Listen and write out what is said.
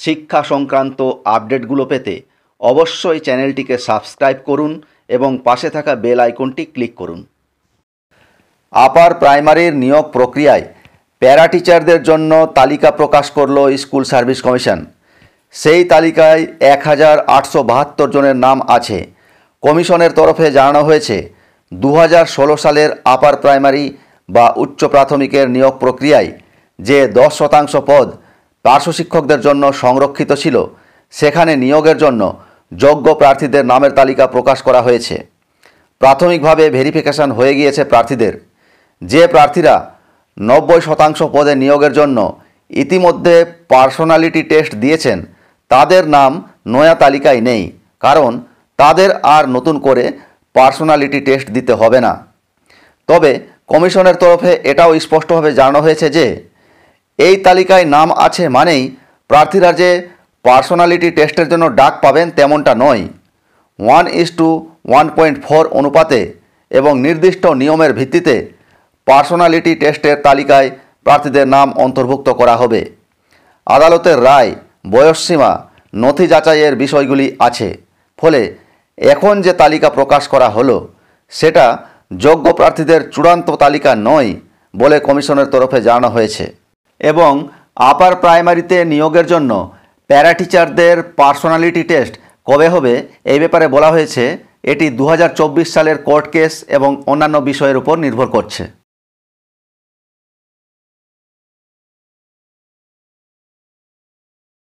শিক্ষা সংক্রান্ত আপডেটগুলো পেতে অবশ্যই চ্যানেলটিকে সাবস্ক্রাইব করুন এবং পাশে থাকা বেল আইকনটি ক্লিক করুন। আপার প্রাইমারির নিয়োগ প্রক্রিয়ায় প্যারা টিচারদের জন্য তালিকা প্রকাশ করল স্কুল সার্ভিস কমিশন। সেই তালিকায় 1872 জনের নাম আছে। কমিশনের তরফে জানানো হয়েছে 2016 সালের আপার প্রাইমারি বা উচ্চ প্রাথমিকের নিয়োগ প্রক্রিয়ায় যে 10% পদ পার্শ্ব শিক্ষকদের জন্য সংরক্ষিত ছিল, সেখানে নিয়োগের জন্য যোগ্য প্রার্থীদের নামের তালিকা প্রকাশ করা হয়েছে। প্রাথমিকভাবে ভেরিফিকেশন হয়ে গিয়েছে প্রার্থীদের। যে প্রার্থীরা 90% পদে নিয়োগের জন্য ইতিমধ্যে পার্সোনালিটি টেস্ট দিয়েছেন, তাদের নাম নয়া তালিকায় নেই, কারণ তাদের আর নতুন করে পার্সোনালিটি টেস্ট দিতে হবে না। তবে কমিশনের তরফে এটাও স্পষ্টভাবে জানানো হয়েছে যে এই তালিকায় নাম আছে মানেই প্রার্থীরা যে পার্সোনালিটি টেস্টের জন্য ডাক পাবেন তেমনটা নয়। 1:1.4 অনুপাতে এবং নির্দিষ্ট নিয়মের ভিত্তিতে পার্সোনালিটি টেস্টের তালিকায় প্রার্থীদের নাম অন্তর্ভুক্ত করা হবে। আদালতের রায়, বয়সসীমা, নথি যাচাইয়ের বিষয়গুলি আছে। ফলে এখন যে তালিকা প্রকাশ করা হলো সেটা যোগ্য প্রার্থীদের চূড়ান্ত তালিকা নয় বলে কমিশনের তরফে জানানো হয়েছে। এবং আপার প্রাইমারিতে নিয়োগের জন্য প্যারা টিচারদের পার্সোনালিটি টেস্ট কবে হবে এই ব্যাপারে বলা হয়েছে এটি 2024 সালের কোর্ট কেস এবং অন্যান্য বিষয়ের উপর নির্ভর করছে।